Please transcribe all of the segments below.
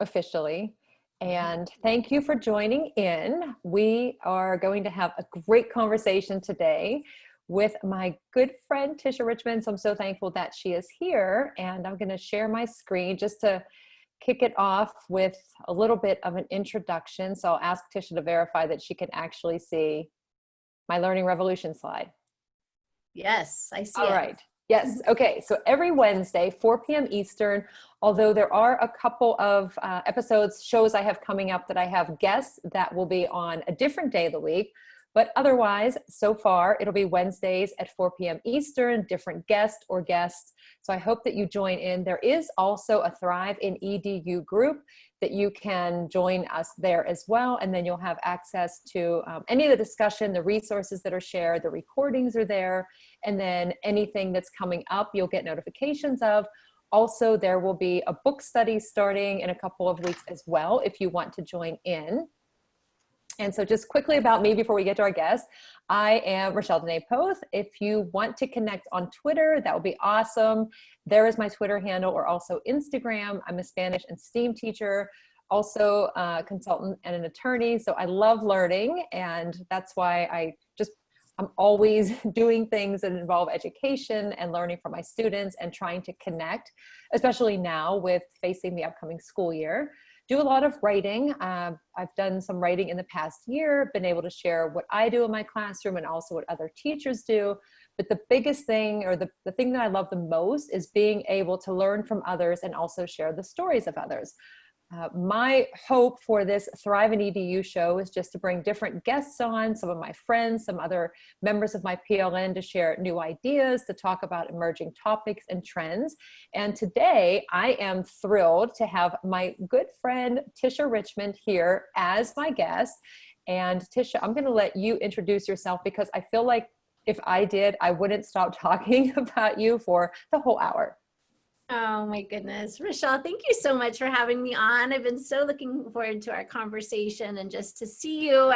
officially. And thank you for joining in. We are going to have a great conversation today with my good friend, Tisha Richmond. So I'm so thankful that she is here. And I'm going to share my screen just to kick it off with a little bit of an introduction. So I'll ask Tisha to verify that she can actually see my Learning Revolution slide. Yes, I see it. All right. Yes. Okay. So every Wednesday, 4 p.m. Eastern, although there are a couple of shows I have coming up that I have guests that will be on a different day of the week. But otherwise, so far, it'll be Wednesdays at 4 p.m. Eastern, different guest or guests. So I hope that you join in. There is also a Thrive in EDU group that you can join us there as well. And then you'll have access to any of the discussion, the resources that are shared, the recordings are there. And then anything that's coming up, you'll get notifications of. Also, there will be a book study starting in a couple of weeks as well, if you want to join in. And so just quickly about me before we get to our guest, I am Rachelle Dene Poth. If you want to connect on Twitter, that would be awesome. There is my Twitter handle, or also Instagram. I'm a Spanish and STEAM teacher, also a consultant and an attorney. So I love learning, and that's why I'm always doing things that involve education and learning from my students and trying to connect, especially now with facing the upcoming school year. Do a lot of writing. I've done some writing in the past year, been able to share what I do in my classroom and also what other teachers do. But the biggest thing, or the thing that I love the most, is being able to learn from others and also share the stories of others. My hope for this Thrive in EDU show is just to bring different guests on, some of my friends, some other members of my PLN, to share new ideas, to talk about emerging topics and trends. And today I am thrilled to have my good friend Tisha Richmond here as my guest. And Tisha, I'm going to let you introduce yourself, because I feel like if I did, I wouldn't stop talking about you for the whole hour. Oh my goodness. Rachelle, thank you so much for having me on. I've been so looking forward to our conversation and just to see you.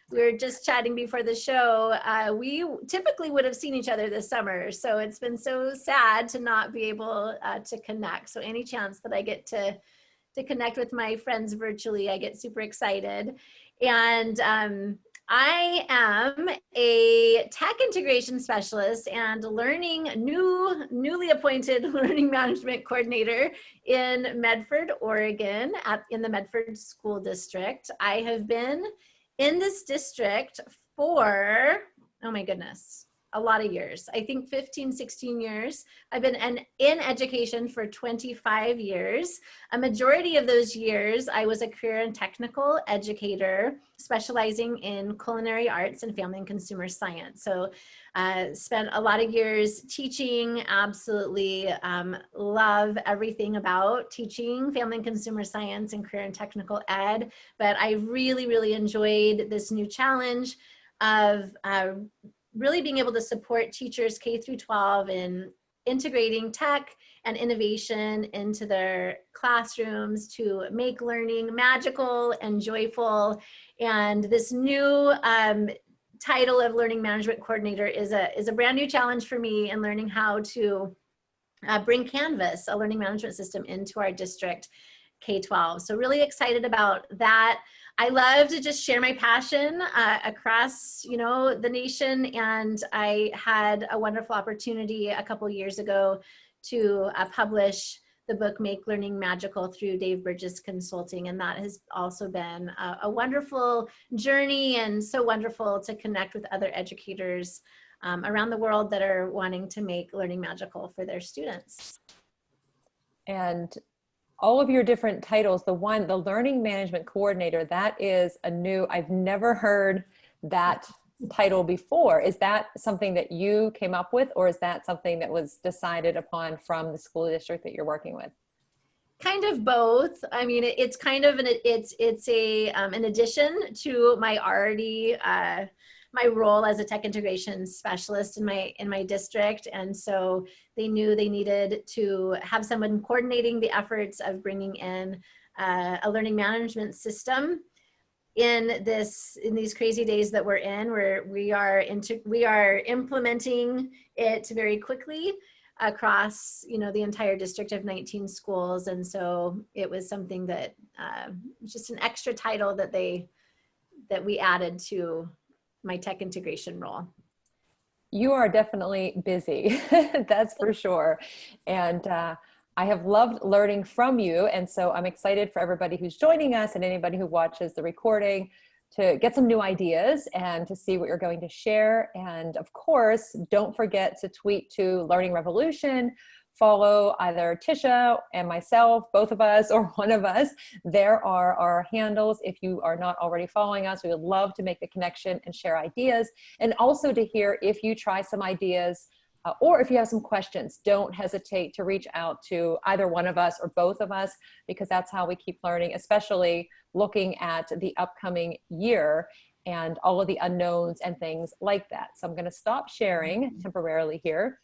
We were just chatting before the show. We typically would have seen each other this summer, so it's been so sad to not be able to connect. So any chance that I get to connect with my friends virtually, I get super excited. And I am a tech integration specialist and newly appointed learning management coordinator in Medford, Oregon, in the Medford School District. I have been in this district for, oh my goodness, a lot of years. I think 15, 16 years. I've been in education for 25 years. A majority of those years, I was a career and technical educator specializing in culinary arts and family and consumer science. So spent a lot of years teaching, absolutely love everything about teaching family and consumer science and career and technical ed. But I really, really enjoyed this new challenge of really being able to support teachers K through 12 in integrating tech and innovation into their classrooms to make learning magical and joyful. And this new title of Learning Management Coordinator is a brand new challenge for me in learning how to bring Canvas, a learning management system, into our district K-12. So really excited about that. I love to just share my passion across, the nation. And I had a wonderful opportunity a couple years ago to publish the book, Make Learning Magical, through Dave Bridges Consulting. And that has also been a wonderful journey, and so wonderful to connect with other educators around the world that are wanting to make learning magical for their students. And all of your different titles, the Learning Management Coordinator, that is I've never heard that title before. Is that something that you came up with, or is that something that was decided upon from the school district that you're working with? Kind of both. I mean, it's kind of an addition to my already my role as a tech integration specialist in my district. And so they knew they needed to have someone coordinating the efforts of bringing in a learning management system in these crazy days that we're in, where we are implementing it very quickly. across, the entire district of 19 schools. And so it was something that, just an extra title that we added to my tech integration role. You are definitely busy, that's for sure. And I have loved learning from you. And so I'm excited for everybody who's joining us and anybody who watches the recording to get some new ideas and to see what you're going to share. And of course, don't forget to tweet to Learning Revolution. Follow either Tisha and myself, both of us, or one of us. There are our handles. If you are not already following us, we would love to make the connection and share ideas. And also to hear if you try some ideas or if you have some questions, don't hesitate to reach out to either one of us or both of us, because that's how we keep learning, especially looking at the upcoming year and all of the unknowns and things like that. So I'm going to stop sharing temporarily here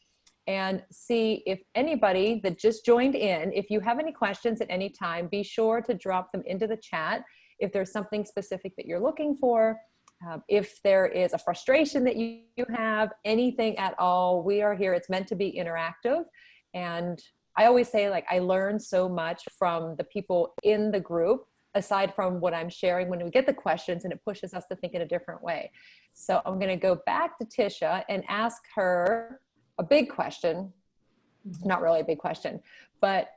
and see if anybody that just joined in, if you have any questions at any time, be sure to drop them into the chat. If there's something specific that you're looking for, if there is a frustration that you have, anything at all, we are here. It's meant to be interactive. And I always say, like, I learn so much from the people in the group, aside from what I'm sharing when we get the questions, and it pushes us to think in a different way. So I'm going to go back to Tisha and ask her a big question, not really a big question, but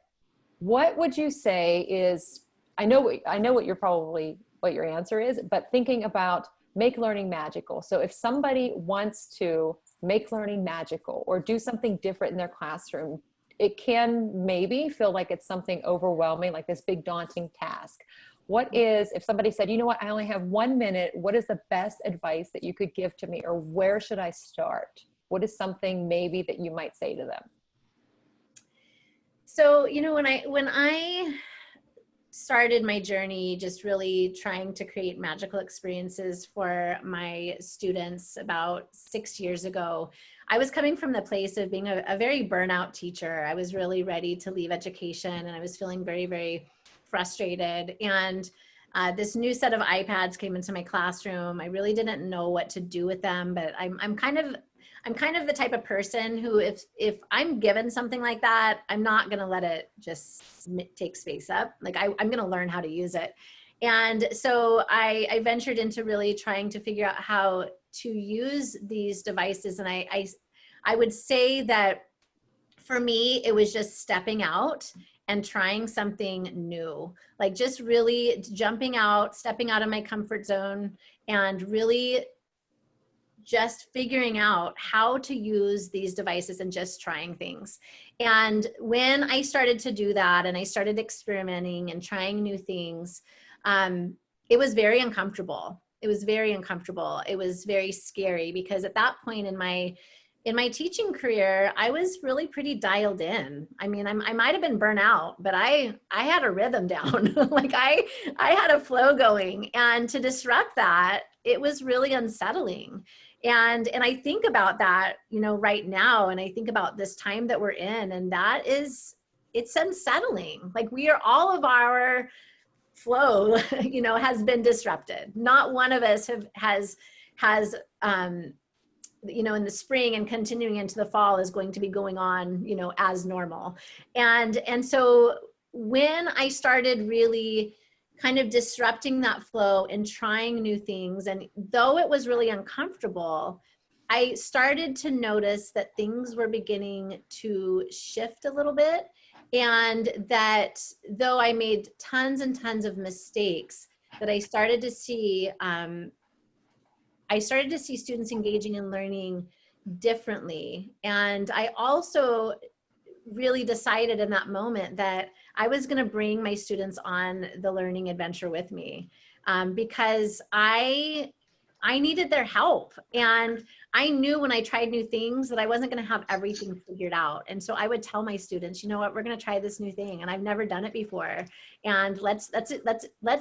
what would you say is, I know what your answer is, but thinking about make learning magical. So if somebody wants to make learning magical or do something different in their classroom, it can maybe feel like it's something overwhelming, like this big daunting task. What is, if somebody said, you know what, I only have 1 minute, what is the best advice that you could give to me, or where should I start? What is something maybe that you might say to them? So, when I started my journey, just really trying to create magical experiences for my students about 6 years ago, I was coming from the place of being a very burnout teacher. I was really ready to leave education, and I was feeling very, very frustrated. And this new set of iPads came into my classroom. I really didn't know what to do with them, but I'm kind of the type of person who, if I'm given something like that, I'm not going to let it just take space up. Like I'm going to learn how to use it. And so I ventured into really trying to figure out how to use these devices. And I would say that for me, it was just stepping out and trying something new, like just really jumping out, stepping out of my comfort zone, and really just figuring out how to use these devices and just trying things. And when I started to do that and I started experimenting and trying new things, it was very uncomfortable. It was very uncomfortable. It was very scary, because at that point in my teaching career, I was really pretty dialed in. I mean, I might've been burnt out, but I had a rhythm down. Like I had a flow going, and to disrupt that, it was really unsettling. And I think about that, right now, and I think about this time that we're in, and it's unsettling. Like all of our flow, has been disrupted. Not one of us has in the spring and continuing into the fall is going to be going on, as normal. And so when I started really kind of disrupting that flow and trying new things, and though it was really uncomfortable, I started to notice that things were beginning to shift a little bit, and that though I made tons and tons of mistakes, that I started to see students engaging and learning differently. And I also really decided in that moment that I was going to bring my students on the learning adventure with me, because I needed their help. And I knew when I tried new things that I wasn't going to have everything figured out. And so I would tell my students, you know what, we're going to try this new thing, and I've never done it before. And let's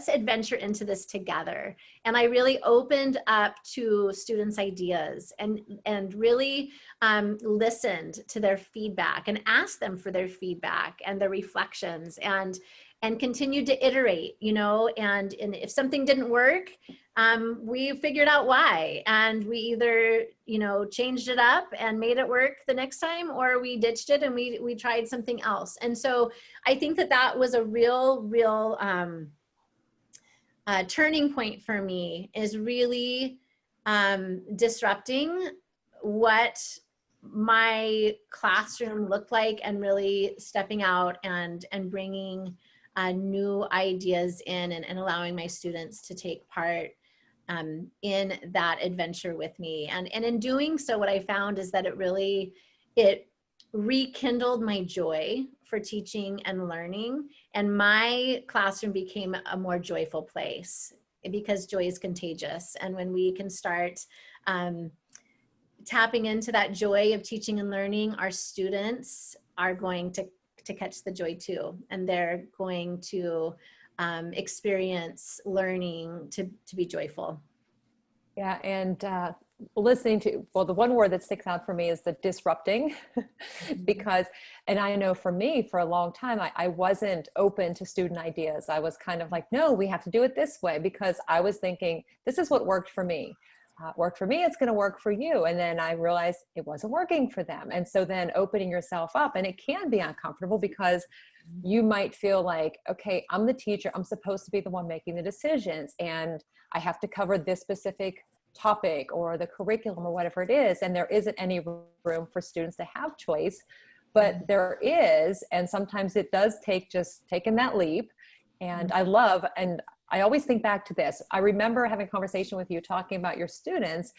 adventure into this together. And I really opened up to students' ideas and really listened to their feedback and asked them for their feedback and their reflections. and continued to iterate, and if something didn't work, we figured out why. And we either, changed it up and made it work the next time, or we ditched it and we tried something else. And so I think that was a real turning point for me, is really disrupting what my classroom looked like, and really stepping out and bringing new ideas in, and allowing my students to take part in that adventure with me. And in doing so, what I found is that it rekindled my joy for teaching and learning, and my classroom became a more joyful place, because joy is contagious. And when we can start tapping into that joy of teaching and learning, our students are going to catch the joy too, and they're going to experience learning to be joyful. Yeah, and listening to, well, the one word that sticks out for me is the disrupting, because, and I know for me, for a long time, I wasn't open to student ideas. I was kind of like, no, we have to do it this way, because I was thinking, this is what worked for me. Worked for me, it's going to work for you. And then I realized it wasn't working for them. And so then opening yourself up, and it can be uncomfortable, because you might feel like, okay, I'm the teacher, I'm supposed to be the one making the decisions, and I have to cover this specific topic or the curriculum or whatever it is. And there isn't any room for students to have choice, but there is. And sometimes it does take just taking that leap. And I love, and I always think back to this. I remember having a conversation with you talking about your students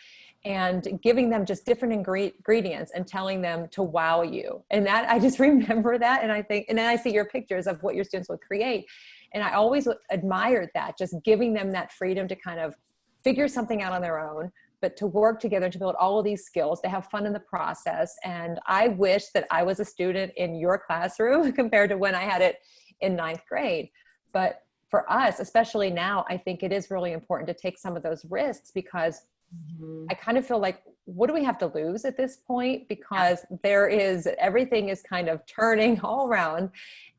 and giving them just different ingredients and telling them to wow you. And that, I just remember that. And I think, and then I see your pictures of what your students would create. And I always admired that, just giving them that freedom to kind of figure something out on their own, but to work together to build all of these skills, to have fun in the process. And I wish that I was a student in your classroom compared to when I had it in 9th grade. But for us, especially now, I think it is really important to take some of those risks, because I kind of feel like, what do we have to lose at this point? Because everything is kind of turning all around,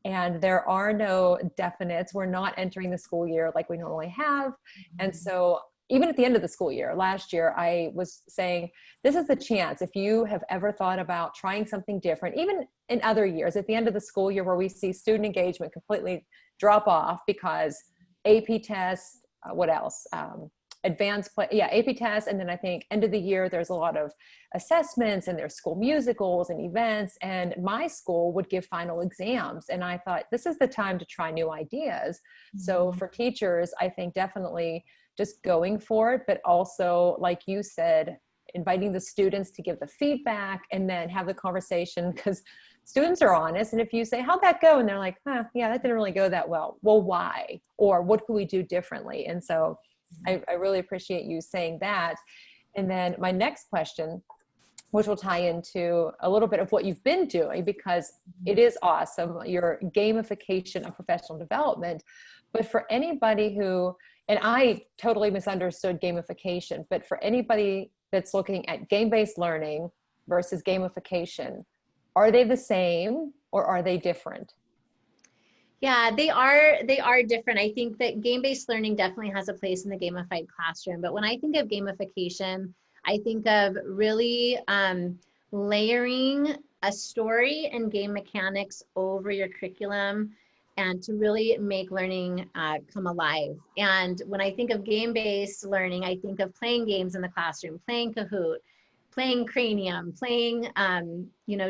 and there are no definites. We're not entering the school year like we normally have. And so even at the end of the school year, last year, I was saying, this is the chance. If you have ever thought about trying something different, even in other years, at the end of the school year, where we see student engagement completely drop off because AP tests, what else? AP tests. And then I think end of the year, there's a lot of assessments, and there's school musicals and events. And my school would give final exams. And I thought, this is the time to try new ideas. So for teachers, I think definitely just going for it, but also, like you said, inviting the students to give the feedback and then have the conversation, because students are honest. And if you say, how'd that go? And they're like, yeah, that didn't really go that well. Well, why? Or what could we do differently? And so I really appreciate you saying that. And then my next question, which will tie into a little bit of what you've been doing, because it is awesome, your gamification of professional development. But for anybody who, and I totally misunderstood gamification, but for anybody that's looking at game-based learning versus gamification, are they the same or are they different? Yeah, they are different. I think that game-based learning definitely has a place in the gamified classroom. But when I think of gamification, I think of really layering a story and game mechanics over your curriculum, and to really make learning come alive. And when I think of game-based learning, I think of playing games in the classroom, playing Kahoot, playing Cranium, playing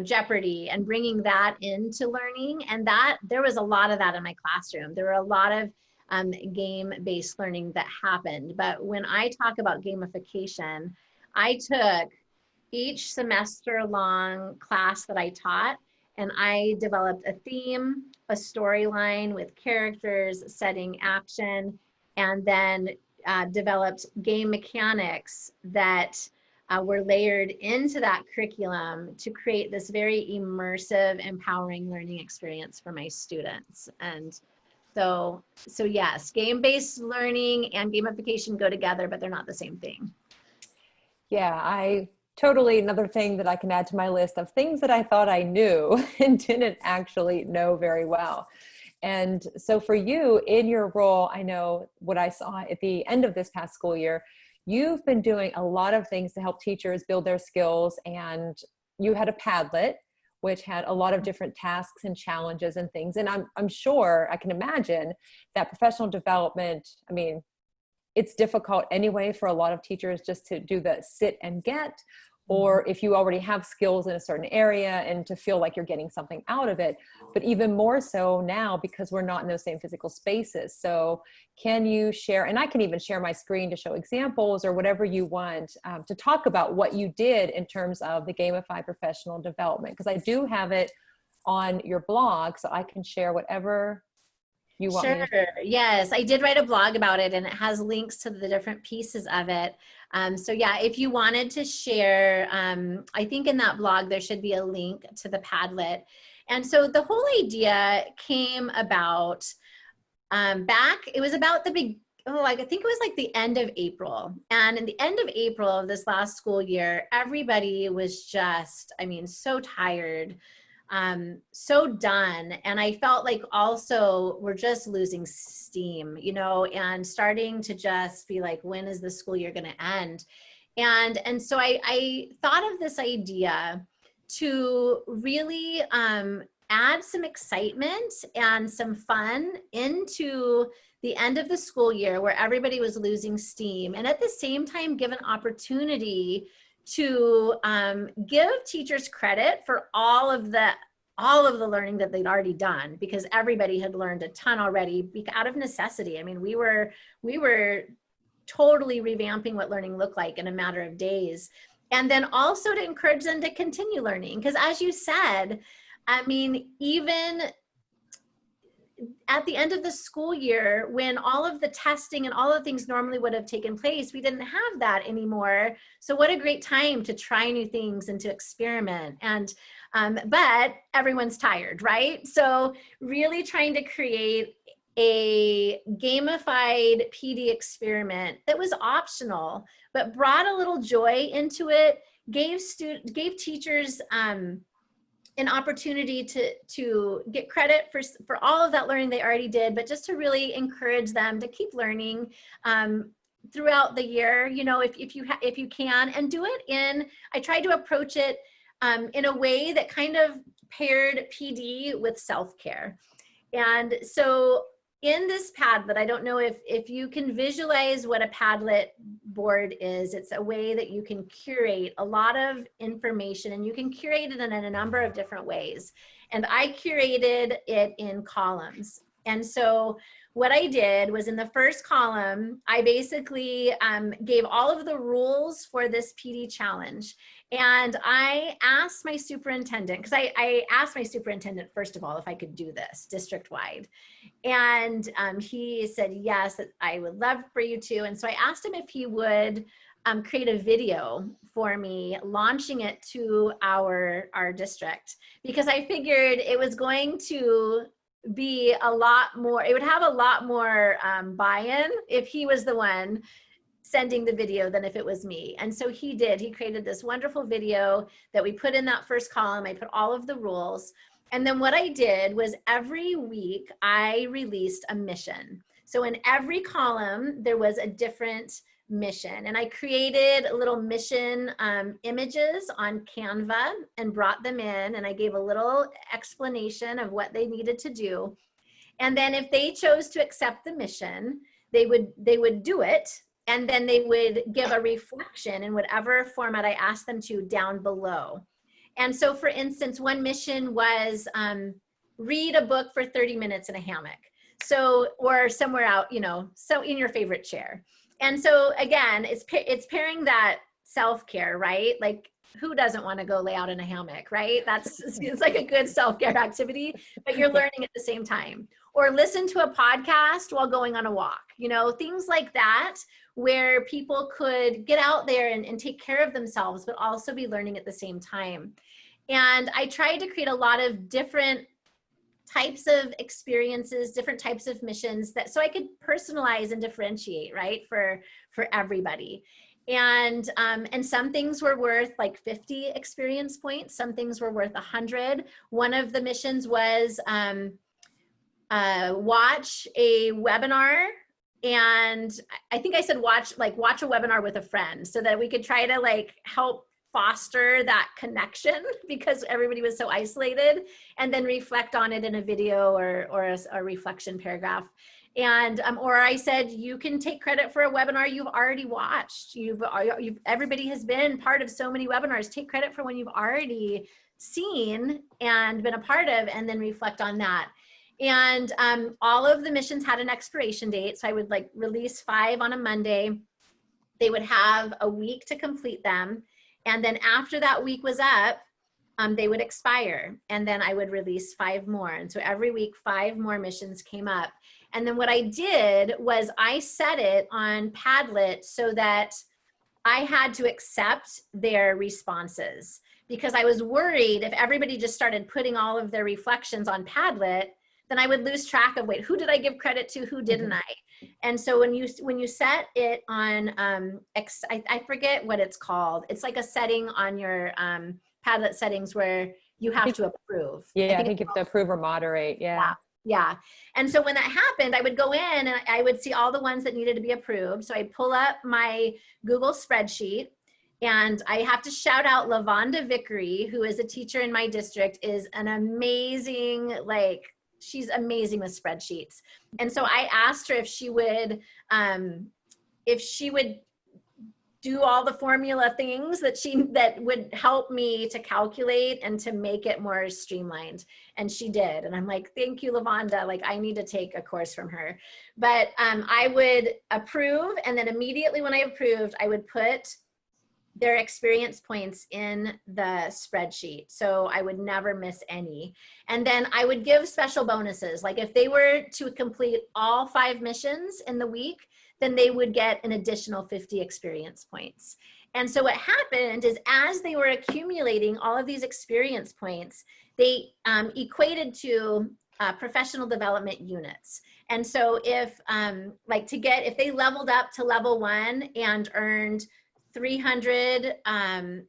Jeopardy, and bringing that into learning. And that there was a lot of that in my classroom. There were a lot of game-based learning that happened. But when I talk about gamification, I took each semester-long class that I taught, and I developed a theme, a storyline with characters, setting action, and then developed game mechanics that were layered into that curriculum to create this very immersive, empowering learning experience for my students. And so yes, game-based learning and gamification go together, but they're not the same thing. Yeah, totally, another thing that I can add to my list of things that I thought I knew and didn't actually know very well. And so for you in your role, I know what I saw at the end of this past school year, you've been doing a lot of things to help teachers build their skills, and you had a Padlet, which had a lot of different tasks and challenges and things. And I'm sure, I can imagine that professional development, I mean, it's difficult anyway for a lot of teachers just to do the sit and get, or if you already have skills in a certain area and to feel like you're getting something out of it, but even more so now because we're not in those same physical spaces. So can you share, and I can even share my screen to show examples or whatever you want, to talk about what you did in terms of the gamified professional development, because I do have it on your blog, so I can share whatever you want me to Sure. Yes, I did write a blog about it, and it has links to the different pieces of it. So yeah, if you wanted to share, I think in that blog there should be a link to the Padlet. And so the whole idea came about it was about the big, I think it was like the end of April. And in the end of April of this last school year, everybody was just, I mean, so tired, so done. And I felt like also we're just losing steam, you know, and starting to just be like, when is the school year going to end? And so I thought of this idea to really add some excitement and some fun into the end of the school year where everybody was losing steam, and at the same time give an opportunity to give teachers credit for all of the learning that they'd already done, because everybody had learned a ton already out of necessity. I mean, we were totally revamping what learning looked like in a matter of days. And then also to encourage them to continue learning, because as you said, I mean, even at the end of the school year, when all of the testing and all of the things normally would have taken place, we didn't have that anymore. So what a great time to try new things and to experiment. And but everyone's tired, right? So really trying to create a gamified PD experiment that was optional, but brought a little joy into it, gave teachers an opportunity to get credit for all of that learning they already did, but just to really encourage them to keep learning throughout the year, you know, if you can, and do it I tried to approach it in a way that kind of paired PD with self-care. And so in this Padlet, I don't know if you can visualize what a Padlet board is. It's a way that you can curate a lot of information, and you can curate it in a number of different ways. And I curated it in columns. And so what I did was in the first column, I basically gave all of the rules for this PD challenge. And I asked my superintendent, because I asked my superintendent, first of all, if I could do this district-wide. And he said, yes, that I would love for you to. And so I asked him if he would create a video for me launching it to our district, because I figured it was going to be a lot more, it would have a lot more buy-in if he was the one sending the video than if it was me. And so he did. He created this wonderful video that we put in that first column. I put all of the rules. And then what I did was every week I released a mission. So in every column, there was a different mission. And I created little mission images on Canva and brought them in. And I gave a little explanation of what they needed to do. And then if they chose to accept the mission, they would do it. And then they would give a reflection in whatever format I asked them to down below. And so for instance, one mission was read a book for 30 minutes in a hammock. So, or somewhere out, you know, so in your favorite chair. And so again, it's pairing that self-care, right? Like who doesn't want to go lay out in a hammock, right? It's like a good self-care activity, but you're learning at the same time. Or listen to a podcast while going on a walk, you know, things like that, where people could get out there and take care of themselves, but also be learning at the same time. And I tried to create a lot of different types of experiences, different types of missions, so I could personalize and differentiate, right, for everybody. And some things were worth like 50 experience points. Some things were worth 100. One of the missions was watch a webinar, and I think I said watch a webinar with a friend, so that we could try to like help foster that connection because everybody was so isolated, and then reflect on it in a video or a reflection paragraph. And or I said, you can take credit for a webinar you've already watched. Everybody has been part of so many webinars. Take credit for one you've already seen and been a part of, and then reflect on that. And all of the missions had an expiration date. So I would like release 5 on a Monday. They would have a week to complete them. And then after that week was up, they would expire. And then I would release 5 more. And so every week, 5 more missions came up. And then what I did was I set it on Padlet so that I had to accept their responses, because I was worried if everybody just started putting all of their reflections on Padlet, then I would lose track of, wait, who did I give credit to? Who didn't I? And so when you set it on, I forget what it's called. It's like a setting on your Padlet settings where you have to approve. Yeah, I think you have to approve or moderate. Yeah. Yeah. And so when that happened, I would go in and I would see all the ones that needed to be approved. So I'd pull up my Google spreadsheet, and I have to shout out Lavonda Vickery, who is a teacher in my district, is an amazing, she's amazing with spreadsheets. And so I asked her if she would do all the formula things that would help me to calculate and to make it more streamlined. And she did. And I'm like, thank you, Lavonda. Like, I need to take a course from her. But I would approve. And then immediately when I approved, I would put their experience points in the spreadsheet. So I would never miss any. And then I would give special bonuses. Like if they were to complete all 5 missions in the week, then they would get an additional 50 experience points. And so what happened is, as they were accumulating all of these experience points, they equated to professional development units. And so if they leveled up to level 1 and earned 300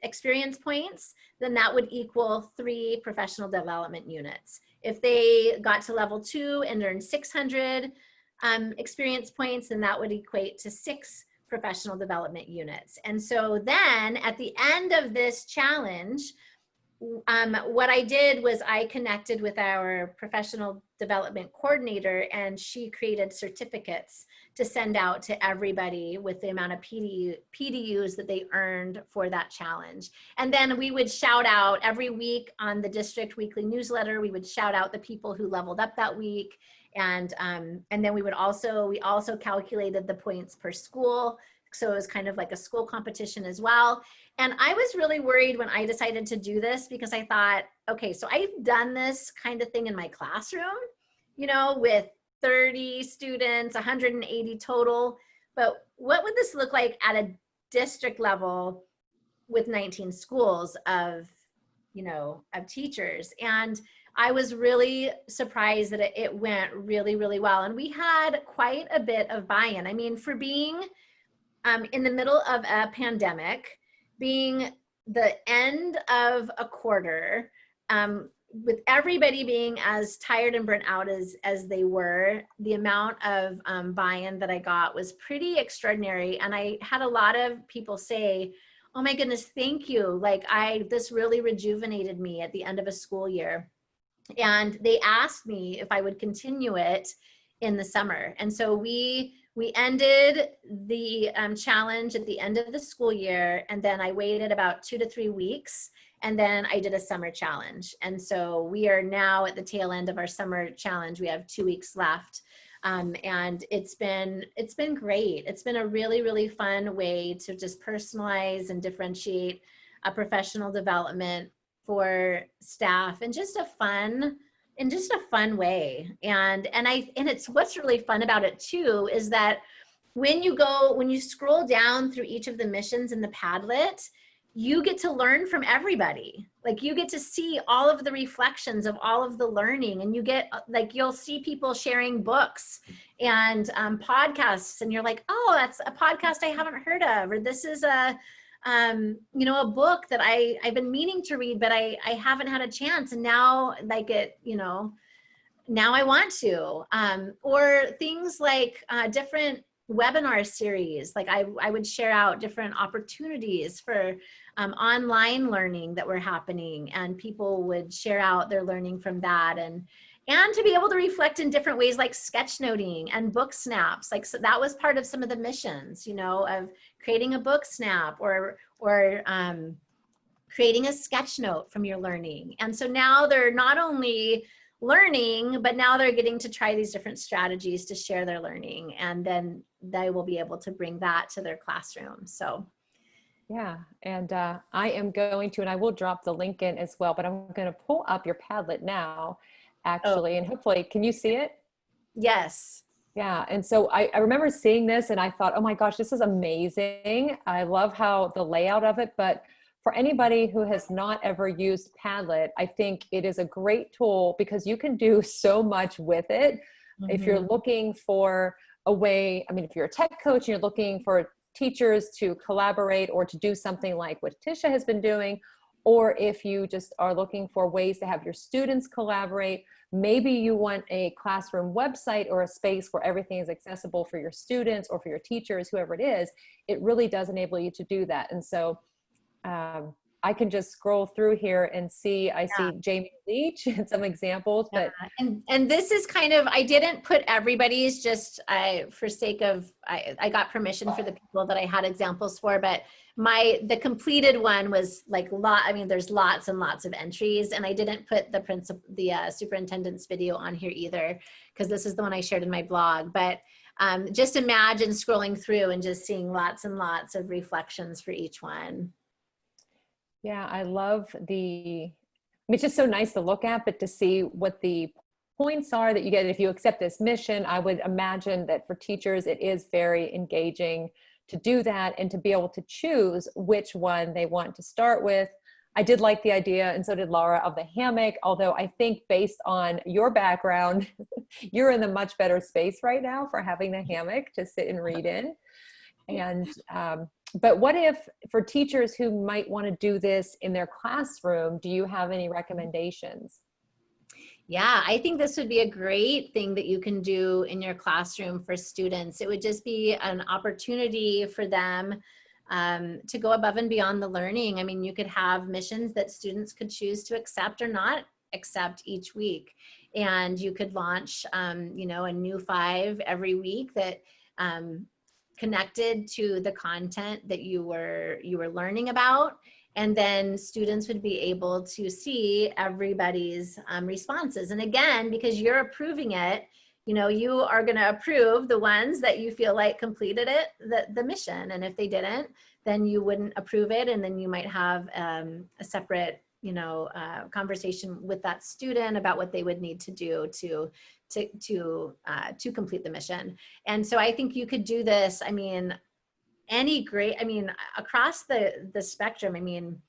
experience points, then that would equal 3 professional development units. If they got to level 2 and earned 600 experience points, then that would equate to 6 professional development units. And so then at the end of this challenge, what I did was I connected with our professional development coordinator, and she created certificates to send out to everybody with the amount of PDUs that they earned for that challenge. And then we would shout out every week on the district weekly newsletter, we would shout out the people who leveled up that week. And then we also calculated the points per school. So it was kind of like a school competition as well. And I was really worried when I decided to do this, because I thought, okay, so I've done this kind of thing in my classroom, with 30 students, 180 total, but what would this look like at a district level with 19 schools of teachers? And I was really surprised that it went really, really well. And we had quite a bit of buy-in. I mean, for being in the middle of a pandemic, being the end of a quarter, with everybody being as tired and burnt out as they were, the amount of buy-in that I got was pretty extraordinary. And I had a lot of people say, oh my goodness, thank you. This really rejuvenated me at the end of a school year. And they asked me if I would continue it in the summer. And so we ended the challenge at the end of the school year, and then I waited about 2 to 3 weeks, and then I did a summer challenge. And so we are now at the tail end of our summer challenge. We have 2 weeks left. And it's been great. It's been a really, really fun way to just personalize and differentiate a professional development for staff, and just a fun way. And it's what's really fun about it too, is that when you scroll down through each of the missions in the Padlet, you get to learn from everybody. Like, you get to see all of the reflections of all of the learning, and you'll see people sharing books and podcasts, and you're like, oh, that's a podcast I haven't heard of, or this is a book that I've been meaning to read, but I haven't had a chance. And now now I want to, or things like different webinar series. Like I would share out different opportunities for online learning that were happening, and people would share out their learning from that, and to be able to reflect in different ways, like sketchnoting and book snaps. Like, so that was part of some of the missions, you know, of creating a book snap or creating a sketch note from your learning. And so now they're not only learning, but now they're getting to try these different strategies to share their learning, and then they will be able to bring that to their classroom. So yeah, and I am going to, and I will drop the link in as well, but I'm going to pull up your Padlet now, actually, and hopefully, can you see it? yes. Yeah, and so I remember seeing this and I thought, oh my gosh, this is amazing. I love how the layout of it, but for anybody who has not ever used Padlet, I think it is a great tool because you can do so much with it. If you're looking for a way, I mean, if you're a tech coach and you're looking for teachers to collaborate or to do something like what Tisha has been doing, or if you just are looking for ways to have your students collaborate, maybe you want a classroom website or a space where everything is accessible for your students or for your teachers, whoever it is, it really does enable you to do that. And so I can just scroll through here and see, I see Jamie Leach and some examples, but. And this is kind of, I didn't put everybody's, just for sake of, I got permission for the people that I had examples for, but the completed one was like there's lots and lots of entries, and I didn't put the superintendent's video on here either, because this is the one I shared in my blog. But just imagine scrolling through and just seeing lots and lots of reflections for each one. Yeah, I love it's just so nice to look at, but to see what the points are that you get if you accept this mission. I would imagine that for teachers, it is very engaging to do that and to be able to choose which one they want to start with. I did like the idea, and so did Laura, of the hammock, although I think based on your background, you're in a much better space right now for having the hammock to sit and read in. And but what if for teachers who might want to do this in their classroom, do you have any recommendations? Yeah, I think this would be a great thing that you can do in your classroom for students. It would just be an opportunity for them to go above and beyond the learning. I mean, you could have missions that students could choose to accept or not accept each week. And you could launch, you know, a new 5 every week that connected to the content that you were learning about. And then students would be able to see everybody's responses. And again, because you're approving it, you know, you are going to approve the ones that you feel like completed it, the mission. And if they didn't, then you wouldn't approve it. And then you might have a separate, you know, conversation with that student about what they would need to do to complete the mission. And so I think you could do this. I mean, across the spectrum, I mean,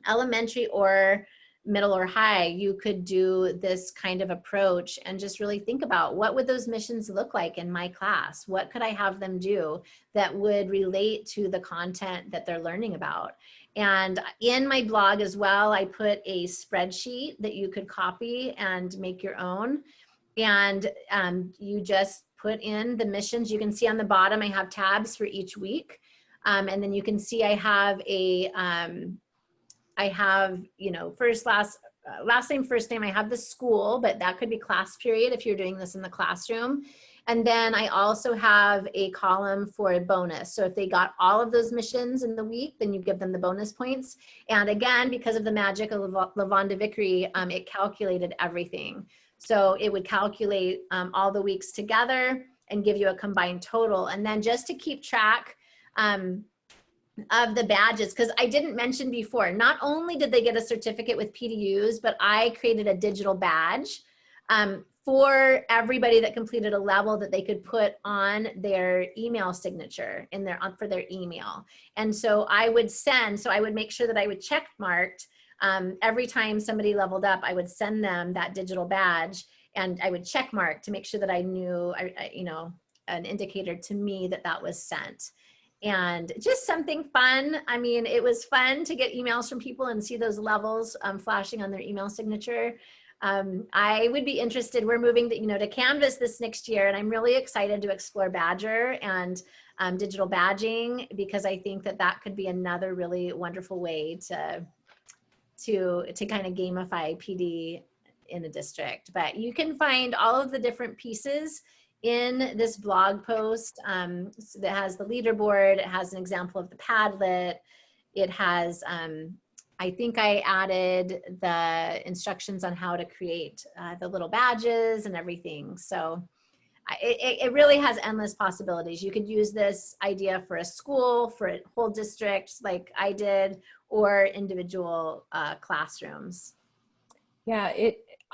elementary or middle or high, you could do this kind of approach and just really think about, what would those missions look like in my class? What could I have them do that would relate to the content that they're learning about? And in my blog as well, I put a spreadsheet that you could copy and make your own. And you just put in the missions. You can see on the bottom, I have tabs for each week. And then you can see I have, you know, last name, first name. I have the school, but that could be class period if you're doing this in the classroom. And then I also have a column for a bonus. So if they got all of those missions in the week, then you give them the bonus points. And again, because of the magic of LaVonda Vickery, it calculated everything. So it would calculate all the weeks together and give you a combined total. And then just to keep track of the badges, because I didn't mention before, not only did they get a certificate with PDUs, but I created a digital badge for everybody that completed a level that they could put on their email signature for their email. And so I would make sure that I would check marked every time somebody leveled up. I would send them that digital badge, and I would check mark to make sure that I knew, you know, an indicator to me that that was sent. And just something fun. I mean, it was fun to get emails from people and see those levels flashing on their email signature. I would be interested, we're moving to, to Canvas this next year, and I'm really excited to explore Badger and digital badging, because I think that that could be another really wonderful way to kind of gamify PD in a district. But you can find all of the different pieces in this blog post so that has the leaderboard. It has an example of the Padlet. It has, I think I added the instructions on how to create the little badges and everything. So it really has endless possibilities. You could use this idea for a school, for a whole district like I did, or individual classrooms. Yeah,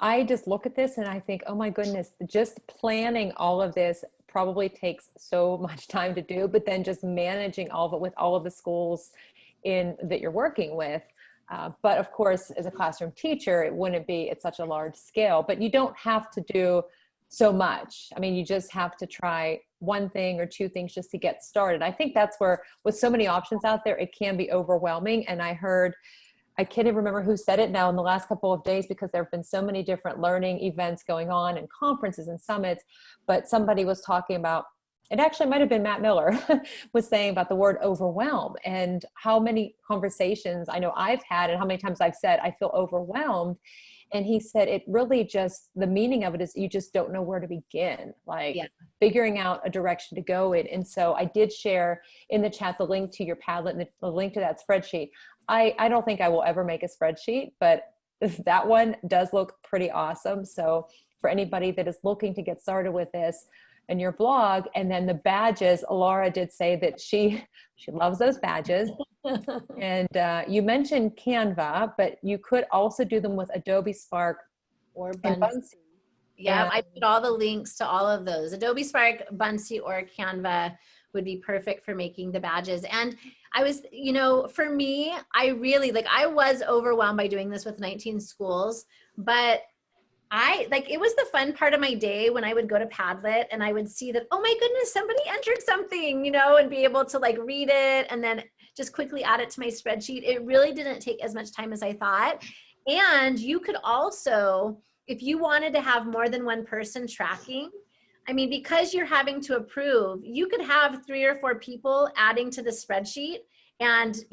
I just look at this and I think, oh my goodness, just planning all of this probably takes so much time to do, but then just managing all of it with all of the schools that you're working with. But of course, as a classroom teacher, it wouldn't be at such a large scale, but you don't have to do so much. I mean, you just have to try one thing or two things just to get started. I think that's where, with so many options out there, it can be overwhelming. And I can't even remember who said it now in the last couple of days, because there have been so many different learning events going on and conferences and summits, but somebody was talking about, it actually might've been Matt Miller, was saying about the word overwhelm, and how many conversations I know I've had and how many times I've said, I feel overwhelmed. And he said, it really just, the meaning of it is you just don't know where to begin, like figuring out a direction to go in. And so I did share in the chat the link to your Padlet and the link to that spreadsheet. I don't think I will ever make a spreadsheet, but that one does look pretty awesome. So for anybody that is looking to get started with this, and your blog, and then the badges, Laura did say that she loves those badges. And you mentioned Canva, but you could also do them with Adobe Spark or Bunsy. Yeah, I put all the links to all of those. Adobe Spark, Bunsy, or Canva would be perfect for making the badges. And I was, for me, I was overwhelmed by doing this with 19 schools, but it was the fun part of my day when I would go to Padlet and I would see that, oh my goodness, somebody entered something, and be able to read it and then just quickly add it to my spreadsheet. It really didn't take as much time as I thought. And you could also, if you wanted to have more than one person tracking, I mean, because you're having to approve, you could have 3 or 4 people adding to the spreadsheet, and,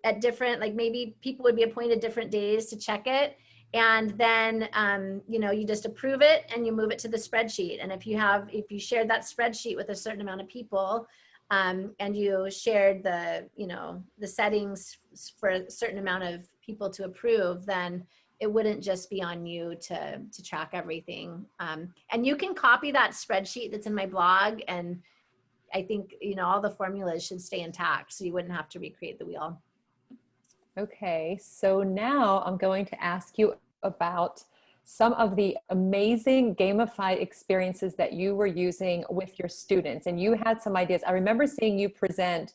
at different, maybe people would be appointed different days to check it. And then, you just approve it and you move it to the spreadsheet. And if you shared that spreadsheet with a certain amount of people, and you shared the settings for a certain amount of people to approve, then it wouldn't just be on you to track everything. And you can copy that spreadsheet that's in my blog. And I think, all the formulas should stay intact, so you wouldn't have to recreate the wheel. Okay, so now I'm going to ask you about some of the amazing gamified experiences that you were using with your students. And you had some ideas. I remember seeing you present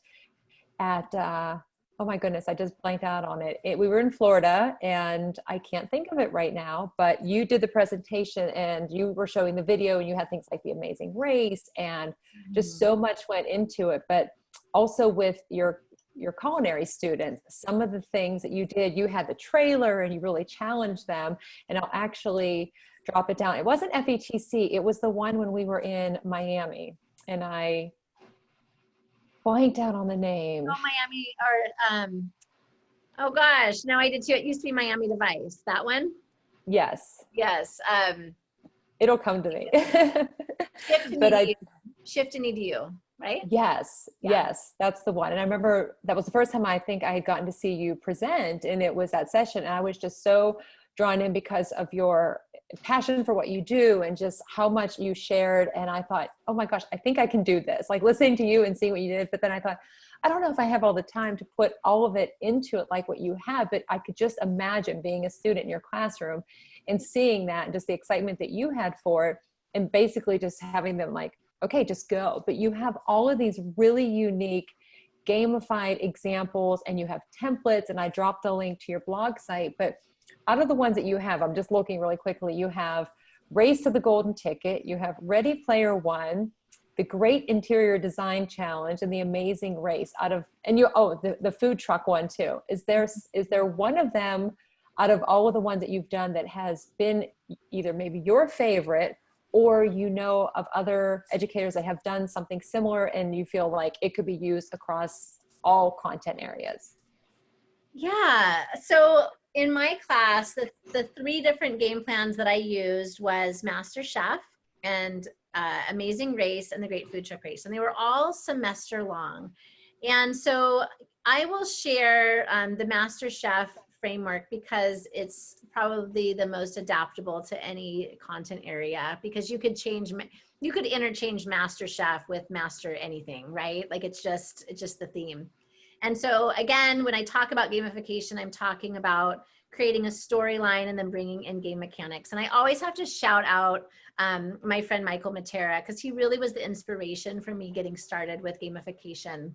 at, oh my goodness, I just blanked out on it. We were in Florida, and I can't think of it right now, but you did the presentation and you were showing the video, and you had things like the Amazing Race, and just so much went into it. But also with your culinary students, some of the things that you did, you had the trailer and you really challenged them. And I'll actually drop it down. It wasn't FETC. It was the one when we were in Miami, and I blanked out on the name. Oh, Miami, or, oh gosh, now I did too. It used to be Miami Device, that one? Yes. Yes. It'll come to me. Shift in EDU. Right? Yes. Yes. That's the one. And I remember that was the first time I think I had gotten to see you present, and it was that session. And I was just so drawn in because of your passion for what you do and just how much you shared. And I thought, oh my gosh, I think I can do this. Listening to you and seeing what you did. But then I thought, I don't know if I have all the time to put all of it into it like what you have, but I could just imagine being a student in your classroom and seeing that, and just the excitement that you had for it, and basically just having them okay, just go. But you have all of these really unique gamified examples, and you have templates, and I dropped the link to your blog site. But out of the ones that you have, I'm just looking really quickly, you have Race to the Golden Ticket, you have Ready Player One, the Great Interior Design Challenge, and the Amazing Race. The food truck one too. Is there one of them out of all of the ones that you've done that has been either maybe your favorite, or you know of other educators that have done something similar and you feel like it could be used across all content areas? Yeah, so in my class, the three different game plans that I used was Master Chef and Amazing Race and the Great Food Truck Race, and they were all semester long. And so I will share the Master Chef framework because it's probably the most adaptable to any content area, because you could interchange Master Chef with Master anything, right? Like it's just the theme. And so again, when I talk about gamification, I'm talking about creating a storyline and then bringing in game mechanics. And I always have to shout out my friend Michael Matera, because he really was the inspiration for me getting started with gamification.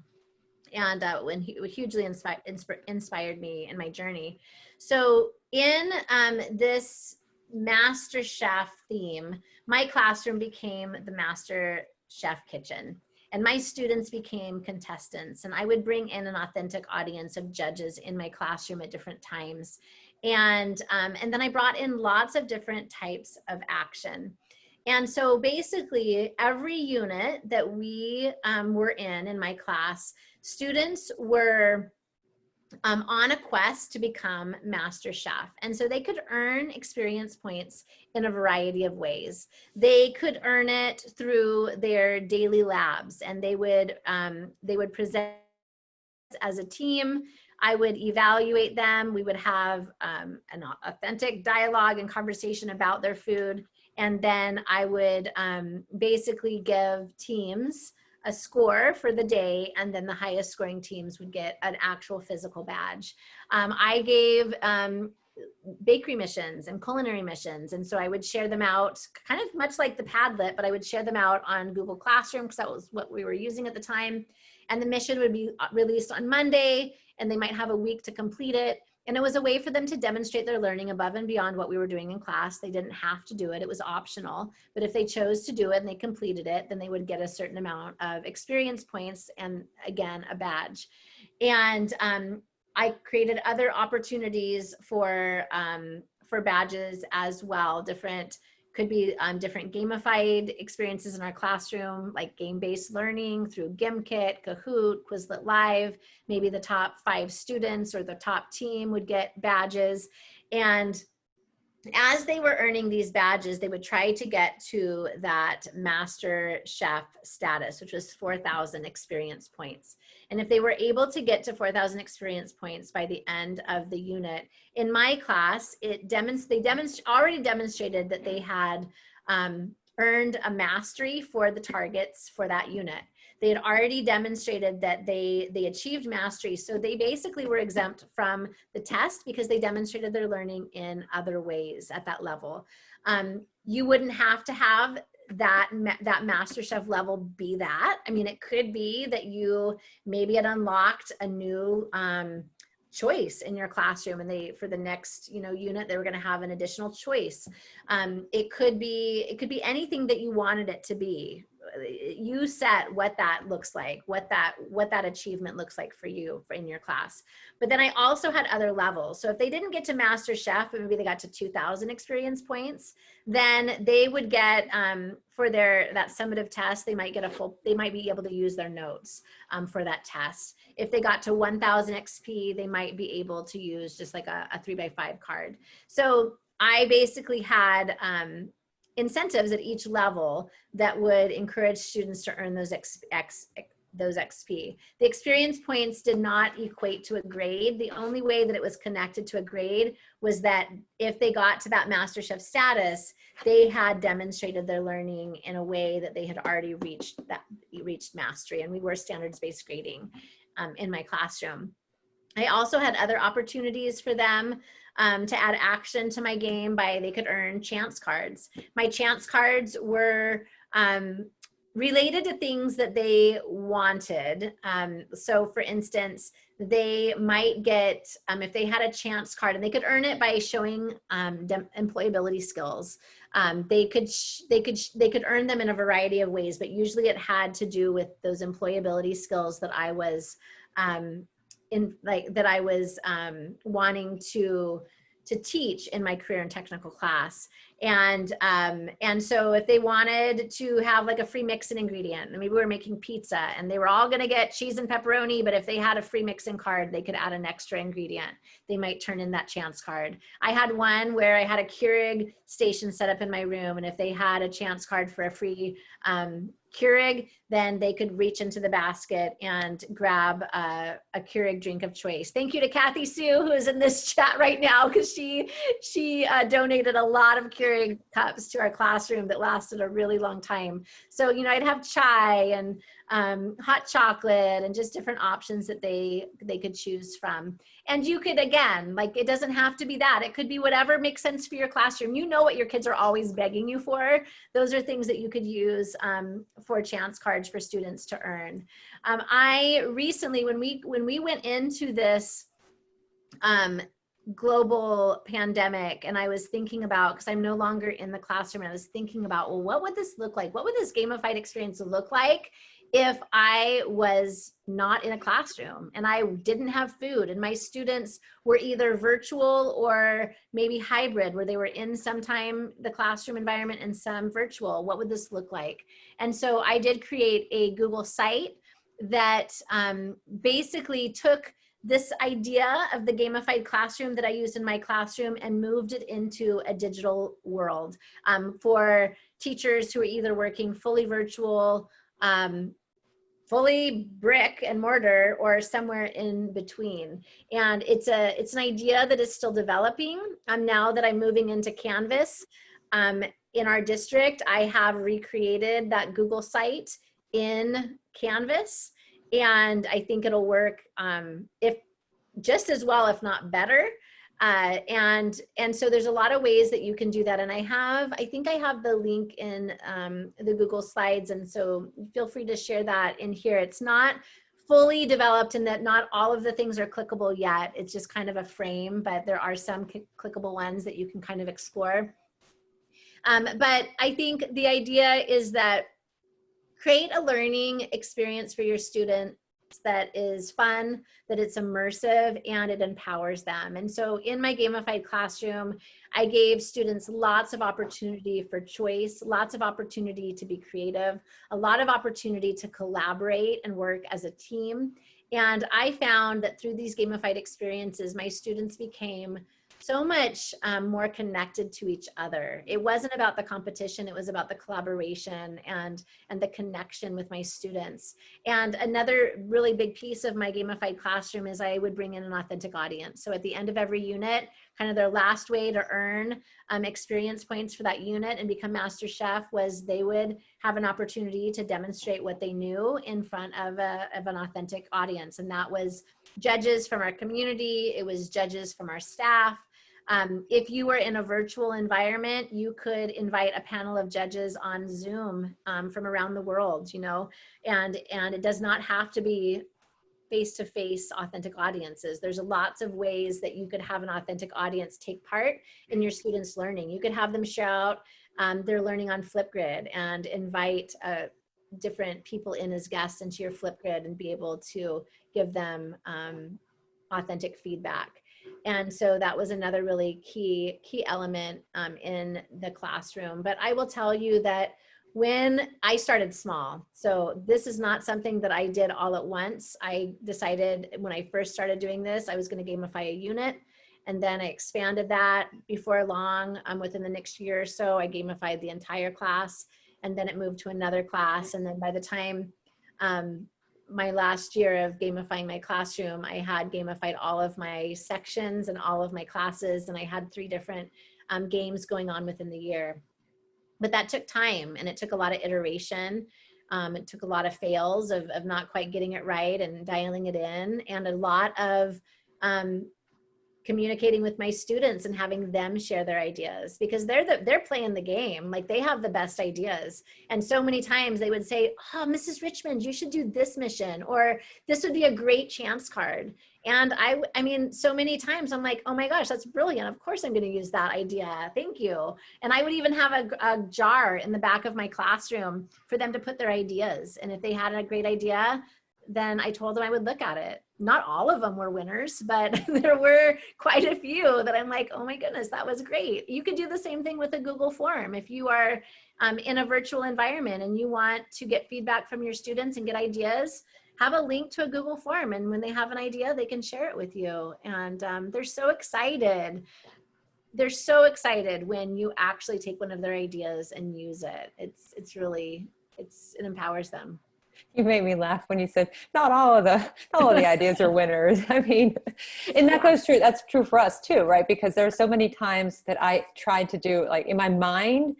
And when he hugely inspired me in my journey. So in this Master Chef theme, my classroom became the Master Chef kitchen. And my students became contestants, and I would bring in an authentic audience of judges in my classroom at different times. And then I brought in lots of different types of action. And so basically every unit that we were in my class, students were on a quest to become Master Chef. And so they could earn experience points in a variety of ways. They could earn it through their daily labs, and they would present as a team. I would evaluate them. We would have an authentic dialogue and conversation about their food. And then I would basically give teams a score for the day, and then the highest scoring teams would get an actual physical badge. I gave bakery missions and culinary missions, and so I would share them out kind of much like the Padlet, but I would share them out on Google Classroom because that was what we were using at the time. And the mission would be released on Monday, and they might have a week to complete it. And it was a way for them to demonstrate their learning above and beyond what we were doing in class. They didn't have to do it, it was optional. But if they chose to do it and they completed it, then they would get a certain amount of experience points and, again, a badge. And I created other opportunities for badges as well. Could be different gamified experiences in our classroom, like game-based learning through GimKit, Kahoot, Quizlet Live. Maybe the top 5 students or the top team would get badges. And as they were earning these badges, they would try to get to that Master Chef status, which was 4,000 experience points. And if they were able to get to 4,000 experience points by the end of the unit, in my class, they already demonstrated that they had earned a mastery for the targets for that unit. They had already demonstrated that they achieved mastery. So they basically were exempt from the test because they demonstrated their learning in other ways at that level. You wouldn't have to have that Master Chef level be that. I mean, it could be that you maybe had unlocked a new choice in your classroom, and for the next unit they were going to have an additional choice. It could be anything that you wanted it to be. You set what that looks like, what that achievement looks like for you in your class. But then I also had other levels. So if they didn't get to Master Chef, but maybe they got to 2,000 experience points, then they would get for that summative test, they might be able to use their notes for that test. If they got to 1,000 XP, they might be able to use just like a 3x5 card. So I basically had incentives at each level that would encourage students to earn those XP. The experience points did not equate to a grade. The only way that it was connected to a grade was that if they got to that Master Chef status, they had demonstrated their learning in a way that they had already reached mastery. And we were standards-based grading in my classroom. I also had other opportunities for them to add action to my game they could earn chance cards. My chance cards were related to things that they wanted. So for instance, they might get, if they had a chance card, and they could earn it by showing employability skills. They could earn them in a variety of ways, but usually it had to do with those employability skills that I was wanting to teach in my career and technical class. And so if they wanted to have like a free mix-in ingredient, and maybe we were making pizza and they were all going to get cheese and pepperoni, but if they had a free mix-in card, they could add an extra ingredient. They might turn in that chance card. I had one where I had a Keurig station set up in my room, and if they had a chance card for a free Keurig, then they could reach into the basket and grab a Keurig drink of choice. Thank you to Kathy Sue, who is in this chat right now, because she donated a lot of Keurig cups to our classroom that lasted a really long time. So, you know, I'd have chai and hot chocolate and just different options that they could choose from. And you could, again, like, it doesn't have to be that. It could be whatever makes sense for your classroom. You know what your kids are always begging you for. Those are things that you could use for chance cards for students to earn. I recently, when we went into this global pandemic, and I was thinking about, because I'm no longer in the classroom, I was thinking about, well, what would this look like? What would this gamified experience look like if I was not in a classroom and I didn't have food and my students were either virtual or maybe hybrid, where they were in sometime the classroom environment and some virtual? What would this look like? And so I did create a Google site that basically took this idea of the gamified classroom that I used in my classroom and moved it into a digital world for teachers who are either working fully virtual, fully brick and mortar, or somewhere in between. And it's an idea that is still developing. Now that I'm moving into Canvas in our district, I have recreated that Google site in Canvas. And I think it'll work if just as well, if not better. And so there's a lot of ways that you can do that. And I think I have the link in the Google Slides. And so feel free to share that in here. It's not fully developed in that not all of the things are clickable yet. It's just kind of a frame, but there are some clickable ones that you can kind of explore. But I think the idea is that create a learning experience for your students that is fun, that it's immersive, and it empowers them. And so in my gamified classroom, I gave students lots of opportunity for choice, lots of opportunity to be creative, a lot of opportunity to collaborate and work as a team. And I found that through these gamified experiences, my students became so much more connected to each other. It wasn't about the competition, it was about the collaboration and the connection with my students. And another really big piece of my gamified classroom is I would bring in an authentic audience. So at the end of every unit, kind of their last way to earn experience points for that unit and become Master Chef was they would have an opportunity to demonstrate what they knew in front of an authentic audience. And that was judges from our community, it was judges from our staff. If you were in a virtual environment, you could invite a panel of judges on Zoom from around the world, you know, and it does not have to be face-to-face authentic audiences. There's lots of ways that you could have an authentic audience take part in your students' learning. You could have them share out their learning on Flipgrid and invite different people in as guests into your Flipgrid and be able to give them authentic feedback. And so that was another really key element in the classroom. But I will tell you that when I started small, so this is not something that I did all at once. I decided when I first started doing this, I was going to gamify a unit. And then I expanded that. Before long, within the next year or so, I gamified the entire class. And then it moved to another class. And then by the time my last year of gamifying my classroom, I had gamified all of my sections and all of my classes. And I had 3 different games going on within the year. But that took time, and it took a lot of iteration. It took a lot of fails of not quite getting it right and dialing it in, and a lot of communicating with my students and having them share their ideas, because they're playing the game. Like, they have the best ideas. And so many times they would say, oh, Mrs. Richmond, you should do this mission, or this would be a great chance card. And I mean, so many times I'm like, oh my gosh, that's brilliant. Of course I'm going to use that idea. Thank you. And I would even have a jar in the back of my classroom for them to put their ideas. And if they had a great idea, then I told them I would look at it. Not all of them were winners, but there were quite a few that I'm like, oh my goodness, that was great. You could do the same thing with a Google form. If you are in a virtual environment and you want to get feedback from your students and get ideas, have a link to a Google form. And when they have an idea, they can share it with you. And they're so excited. They're so excited when you actually take one of their ideas and use it. It empowers them. You made me laugh when you said not all of the ideas are winners. I mean, and that goes true. That's true for us too, right? Because there are so many times that I tried to do, like in my mind,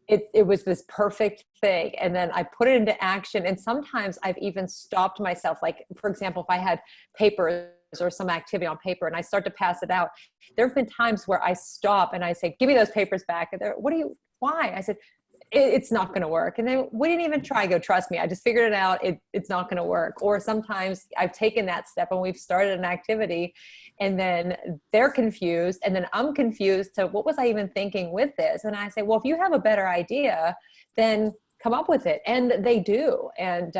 it was this perfect thing, and then I put it into action. And sometimes I've even stopped myself. Like, for example, if I had papers or some activity on paper and I start to pass it out, there have been times where I stop and I say, "Give me those papers back." And they're, why? I said, it's not going to work. And they wouldn't even try. Go, trust me, I just figured it out. It's not going to work. Or sometimes I've taken that step and we've started an activity and then they're confused and then I'm confused to what was I even thinking with this? And I say, well, if you have a better idea, then come up with it. And they do. And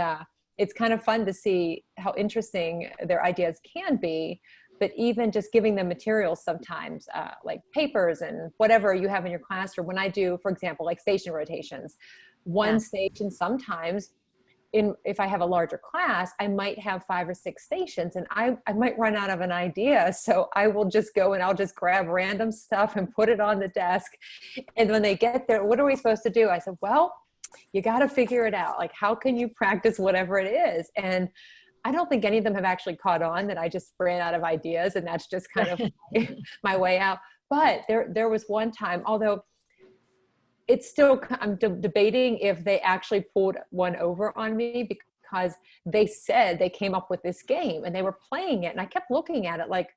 it's kind of fun to see how interesting their ideas can be. But even just giving them materials sometimes, like papers and whatever you have in your classroom. When I do, for example, like station rotations, one station sometimes, if I have a larger class, I might have 5 or 6 stations and I might run out of an idea. So I will just go and I'll just grab random stuff and put it on the desk. And when they get there, what are we supposed to do? I said, well, you got to figure it out. Like, how can you practice whatever it is? And I don't think any of them have actually caught on that I just ran out of ideas and that's just kind of my way out. But there was one time, although it's still, I'm debating if they actually pulled one over on me because they said they came up with this game and they were playing it. And I kept looking at it like,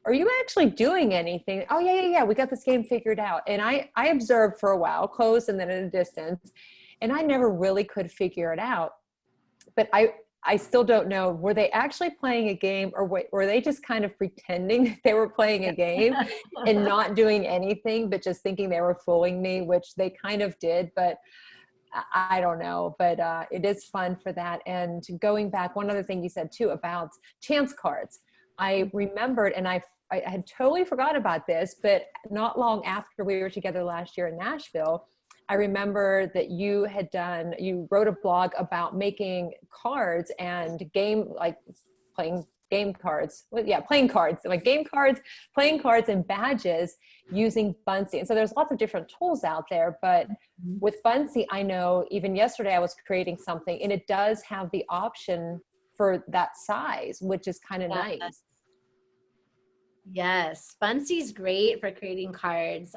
are you actually doing anything? Oh, yeah. We got this game figured out. And I observed for a while, close and then at a distance, and I never really could figure it out. But I still don't know, were they actually playing a game or were they just kind of pretending they were playing a game and not doing anything, but just thinking they were fooling me, which they kind of did, but I don't know. But it is fun for that. And going back, one other thing you said too about chance cards. I remembered, and I had totally forgot about this, but not long after we were together last year in Nashville, I remember that you wrote a blog about making cards and playing cards, like game cards, playing cards and badges using Buncee. And so there's lots of different tools out there, but with Buncee, I know even yesterday I was creating something and it does have the option for that size, which is kind of nice. Yes, Buncee's great for creating cards.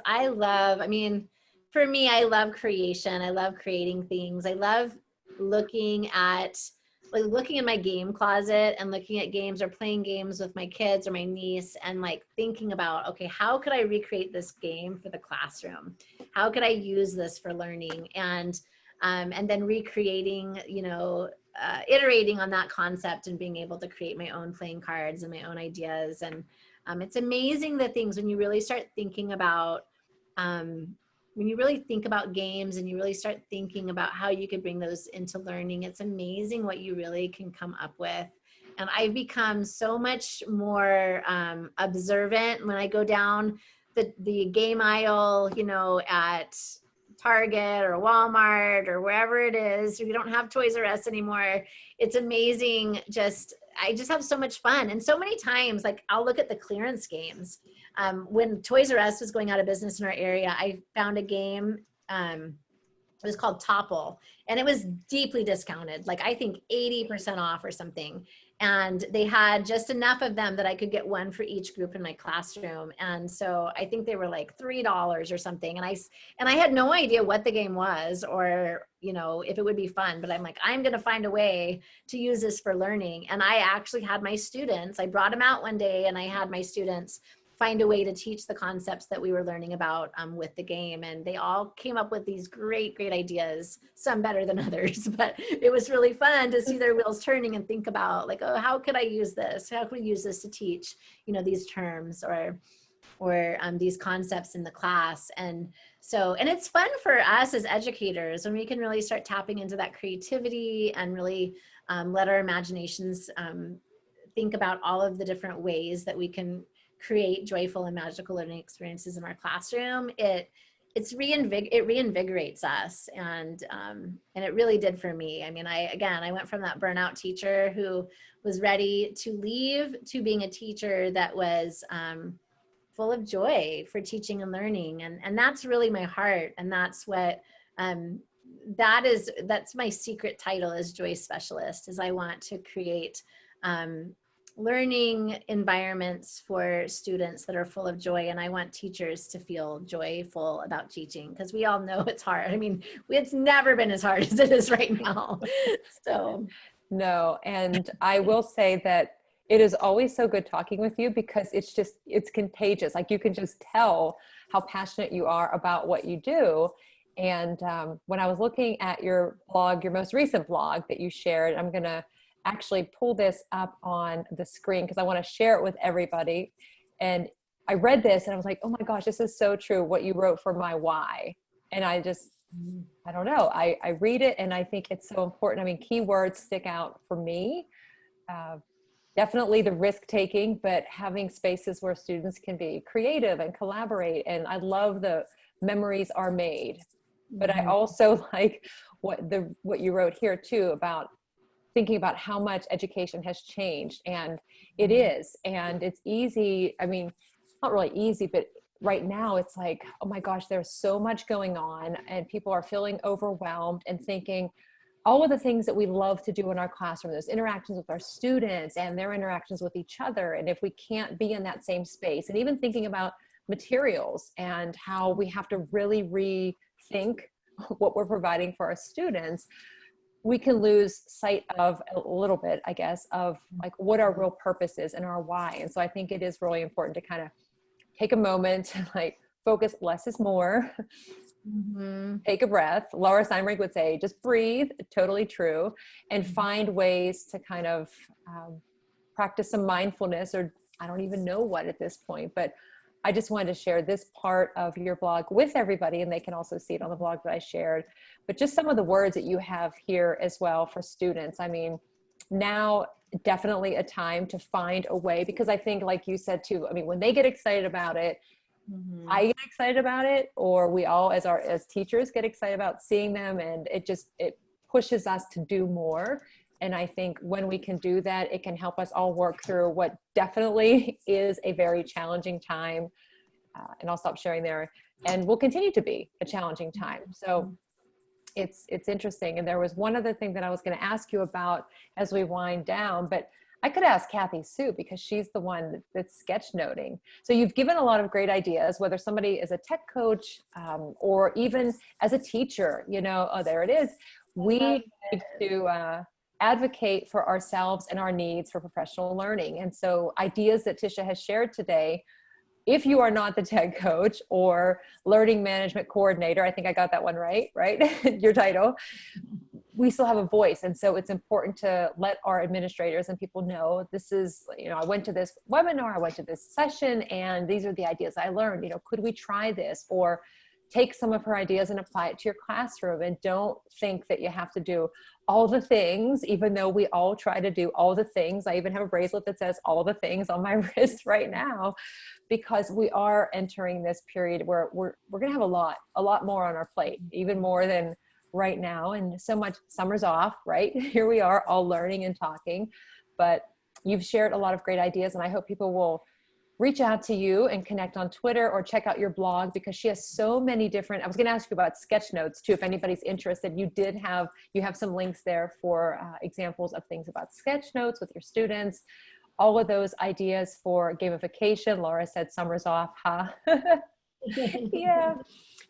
For me, I love creation. I love creating things. I love looking in my game closet and looking at games or playing games with my kids or my niece and like thinking about, okay, how could I recreate this game for the classroom? How could I use this for learning? And then recreating, iterating on that concept and being able to create my own playing cards and my own ideas. And it's amazing the things when you really start thinking about when you really think about games and you really start thinking about how you could bring those into learning, it's amazing what you really can come up with. And I've become so much more observant when I go down the game aisle, at Target or Walmart or wherever it is. We don't have Toys R Us anymore. It's amazing. I just have so much fun. And so many times, like I'll look at the clearance games. When Toys R Us was going out of business in our area, I found a game, it was called Topple, and it was deeply discounted, like I think 80% off or something. And they had just enough of them that I could get one for each group in my classroom. And so I think they were like $3 or something. And I had no idea what the game was or, if it would be fun, but I'm like, I'm going to find a way to use this for learning. And I actually had my students, I brought them out one day and I had my students find a way to teach the concepts that we were learning about with the game. And they all came up with these great, great ideas, some better than others, but it was really fun to see their wheels turning and think about like, oh, how could I use this? How could we use this to teach, these terms? Or these concepts in the class. And so, and it's fun for us as educators when we can really start tapping into that creativity and really let our imaginations think about all of the different ways that we can create joyful and magical learning experiences in our classroom. It reinvigorates us, and it really did for me. I mean, I went from that burnout teacher who was ready to leave to being a teacher that was full of joy for teaching and learning, and that's really my heart, and that's what that's my secret title as Joy Specialist. Is I want to create learning environments for students that are full of joy. And I want teachers to feel joyful about teaching, because we all know it's hard. I mean, it's never been as hard as it is right now. So. No, and I will say that it is always so good talking with you, because it's contagious. Like, you can just tell how passionate you are about what you do. And when I was looking at your blog, your most recent blog that you shared, I'm going to actually pull this up on the screen because I want to share it with everybody. And I read this and I was like, oh my gosh, this is so true, what you wrote for my why. And I don't know, I read it and I think it's so important. I mean, keywords stick out for me. Definitely the risk taking, but having spaces where students can be creative and collaborate. And I love the memories are made. But I also like what you wrote here too, about thinking about how much education has changed. And it is, and it's easy. I mean, not really easy, but right now it's like, oh my gosh, there's so much going on and people are feeling overwhelmed and thinking all of the things that we love to do in our classroom, those interactions with our students and their interactions with each other. And if we can't be in that same space, and even thinking about materials and how we have to really rethink what we're providing for our students, we can lose sight of a little bit, I guess, of like what our real purpose is and our why. And so I think it is really important to kind of take a moment and like focus. Less is more. Take a breath. Laura Steinberg would say, just breathe. Totally true. And find ways to kind of practice some mindfulness, or I don't even know what at this point, but I just wanted to share this part of your blog with everybody, and they can also see it on the blog that I shared. But just some of the words that you have here as well for students. I mean, now definitely a time to find a way, because I think, like you said too, I mean, when they get excited about it, I get excited about it, or we all as teachers get excited about seeing them, and it pushes us to do more. And I think when we can do that, it can help us all work through what definitely is a very challenging time. And I'll stop sharing there, and will continue to be a challenging time. So it's interesting. And there was one other thing that I was going to ask you about as we wind down, but I could ask Kathy Sue, because she's the one that's sketchnoting. So you've given a lot of great ideas, whether somebody is a tech coach or even as a teacher, oh, there it is. We need to advocate for ourselves and our needs for professional learning. And so ideas that Tisha has shared today, if you are not the tech coach or learning management coordinator, I think I got that one right? Your title, we still have a voice. And so it's important to let our administrators and people know, this is, I went to this webinar, I went to this session, and these are the ideas I learned. Could we try this? Or take some of her ideas and apply it to your classroom. And don't think that you have to do all the things, even though we all try to do all the things. I even have a bracelet that says all the things on my wrist right now, because we are entering this period where we're going to have a lot more on our plate, even more than right now. And so much, summer's off, right? Here we are all learning and talking, but you've shared a lot of great ideas, and I hope people will reach out to you and connect on Twitter or check out your blog, because she has so many different, I was going to ask you about sketch notes too, if anybody's interested. You have some links there for examples of things about sketch notes with your students, all of those ideas for gamification. Laura said summer's off, huh? Yeah.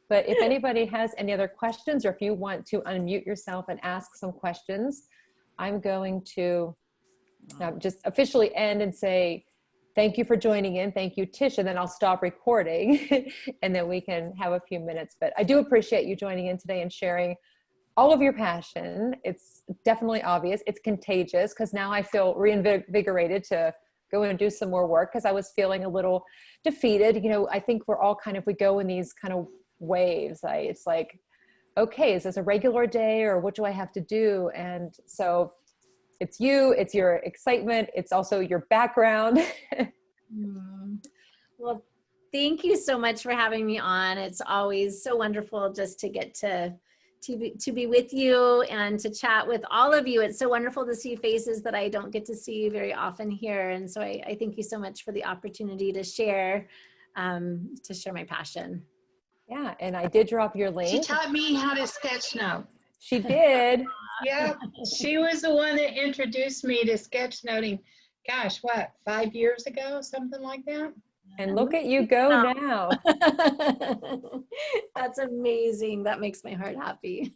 But if anybody has any other questions, or if you want to unmute yourself and ask some questions, I'm going to just officially end and say, thank you for joining in. Thank you, Tisha. Then I'll stop recording and then we can have a few minutes. But I do appreciate you joining in today and sharing all of your passion. It's definitely obvious. It's contagious, because now I feel reinvigorated to go and do some more work because I was feeling a little defeated. You know, I think we're all kind of, we go in these kind of waves. It's like, okay, is this a regular day or what do I have to do? And so it's you, it's your excitement, it's also your background. Well, thank you so much for having me on. It's always so wonderful just to get to be with you and to chat with all of you. It's so wonderful to see faces that I don't get to see very often here. And so I thank you so much for the opportunity to share my passion. Yeah, and I did drop your link. She taught me how to sketch note. She did. Yeah, she was the one that introduced me to sketchnoting. Gosh, what, 5 years ago, something like that? And look at you go now. That's amazing. That makes my heart happy.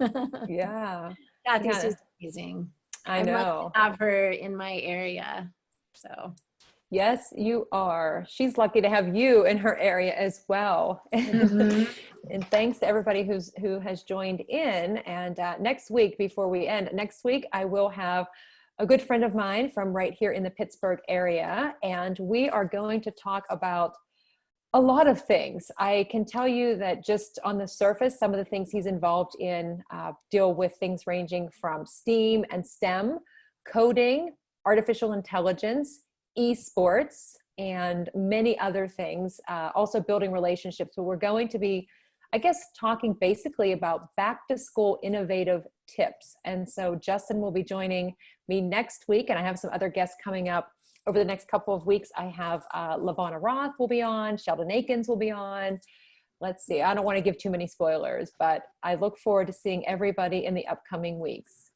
Yeah. Kathy's just amazing. I know. I'm lucky to have her in my area. So. Yes, you are. She's lucky to have you in her area as well. And thanks to everybody who has joined in. And next week, before we end, next week I will have a good friend of mine from right here in the Pittsburgh area, and we are going to talk about a lot of things. I can tell you that just on the surface, some of the things he's involved in deal with things ranging from STEAM and STEM, coding, artificial intelligence, esports, and many other things, also building relationships. So we're going to be, I guess, talking basically about back to school innovative tips. And so Justin will be joining me next week, and I have some other guests coming up over the next couple of weeks. I have Lavonna Roth will be on, Sheldon Akins will be on. Let's see, I don't want to give too many spoilers, but I look forward to seeing everybody in the upcoming weeks.